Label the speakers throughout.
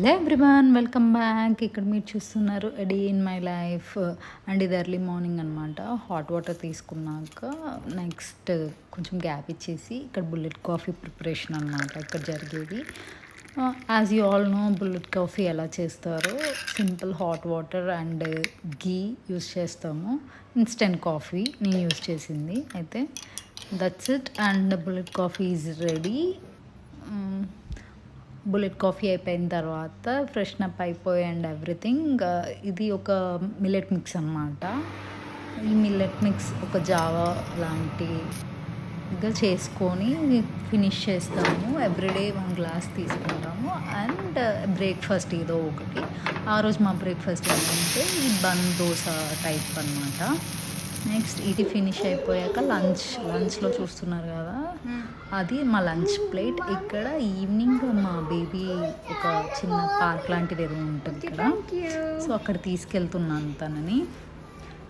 Speaker 1: Hello everyone, welcome back. ఇక్కడ మీరు చూస్తున్నారు day in my life and ఇది ఎర్లీ మార్నింగ్ అనమాట. హాట్ వాటర్ తీసుకున్నాక నెక్స్ట్ కొంచెం గ్యాప్ ఇచ్చేసి ఇక్కడ బుల్లెట్ కాఫీ ప్రిపరేషన్ అనమాట ఇక్కడ జరిగేది. As you all know bullet coffee ఎలా చేస్తారో, simple hot water and ghee use చేస్తాము. ఇన్స్టెంట్ కాఫీ నేను యూస్ చేసింది అయితే that's it. And bullet coffee is ready. Bullet coffee అయిపోయిన తర్వాత ఫ్రెషన్ అప్ అయిపోయి అండ్ ఎవ్రీథింగ్. ఇది ఒక మిల్లెట్ మిక్స్ అనమాట. ఈ మిల్లెట్ మిక్స్ ఒక జావా లాంటిగా చేసుకొని ఫినిష్ చేస్తాము. ఎవ్రీడే 1 గ్లాస్ తీసుకుంటాము. అండ్ బ్రేక్ఫాస్ట్ ఏదో ఒకటి. ఆ రోజు మా బ్రేక్ఫాస్ట్ ఏంటంటే ఈ బన్ దోశ టైప్ అనమాట. నెక్స్ట్ ఇది ఫినిష్ అయిపోయాక లంచ్లో చూస్తున్నారు కదా, అది మా లంచ్ ప్లేట్. ఇక్కడ ఈవినింగ్ మా బేబీ ఒక చిన్న పార్క్ లాంటిది ఏదో ఉంటుంది ఇక్కడ, సో అక్కడ తీసుకెళ్తున్నాను తనని.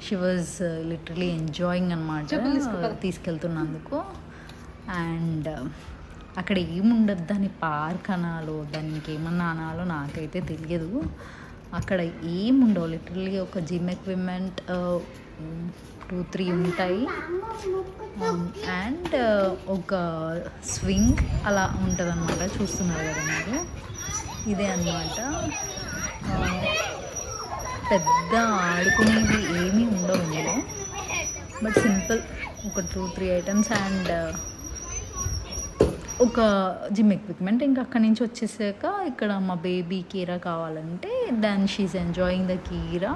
Speaker 1: షీ వాజ్ లిటరలీ ఎంజాయింగ్ అనమాట తీసుకెళ్తున్నందుకు. అండ్ అక్కడ ఏముండదు, దాన్ని పార్క్ అనాలో దానికి ఏమన్నా అనాలో నాకైతే తెలియదు. అక్కడ ఏముండవు, లిటరలీ ఒక జిమ్ ఎక్విప్మెంట్ 2-3 ఉంటాయి. అండ్ ఒక స్వింగ్ అలా ఉంటుంది అనమాట. చూస్తున్నారు కదా మీరు, ఇదే అనమాట. పెద్ద ఆడుకునేవి ఏమీ ఉండవు ఇందులో, బట్ సింపుల్ ఒక 2-3 ఐటమ్స్ అండ్ ఒక జిమ్ ఎక్విప్మెంట్. ఇంకా అక్కడి నుంచి వచ్చేసాక ఇక్కడ మా బేబీ కీరా కావాలంటే దెన్ షీఈస్ ఎంజాయింగ్ ద కీరా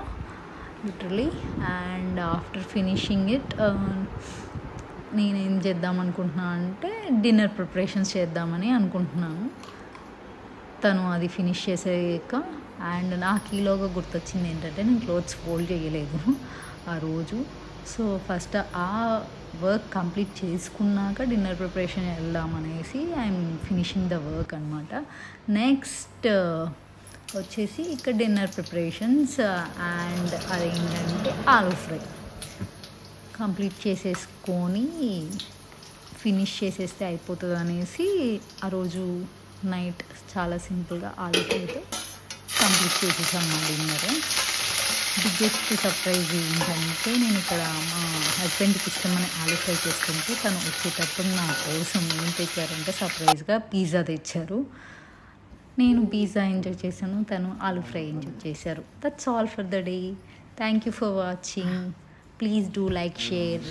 Speaker 1: literally. And after finishing it నేనేం చేద్దాం అనుకుంటున్నాను అంటే డిన్నర్ ప్రిపరేషన్స్ చేద్దామని అనుకుంటున్నాను. తను అది ఫినిష్ చేసాక అండ్ నాకు ఈలోగా గుర్తొచ్చింది ఏంటంటే నేను క్లోత్స్ ఫోల్డ్ చేయలేదు ఆ రోజు. సో ఫస్ట్ ఆ వర్క్ కంప్లీట్ చేసుకున్నాక డిన్నర్ ప్రిపరేషన్ వెళ్దామనేసి ఐఎమ్ ఫినిషింగ్ ద వర్క్ అనమాట. నెక్స్ట్ వచ్చేసి ఇక్కడ డిన్నర్ ప్రిపరేషన్స్ అండ్ అదేంటంటే ఆలూ ఫ్రై కంప్లీట్ చేసేసుకొని ఫినిష్ చేసేస్తే అయిపోతుంది అనేసి ఆ రోజు నైట్ చాలా సింపుల్గా ఆలూ ఫ్రైతో కంప్లీట్ చేసేసాం మా డిన్నర్. బిగ్గెస్ట్ సర్ప్రైజ్ ఏంటంటే నేను ఇక్కడ మా హస్బెండ్కి ఇష్టమని ఆలూ ఫ్రై చేసుకుంటే తను వచ్చేటప్పుడు నా కోసం ఏం తెచ్చారంటే సర్ప్రైజ్గా పిజ్జా తెచ్చారు. నేను పిజ్జా ఎంజాయ్ చేశాను, తను ఆలూ ఫ్రై ఎంజాయ్ చేశారు. That's all for the day. Thank you for watching. Please do like, share.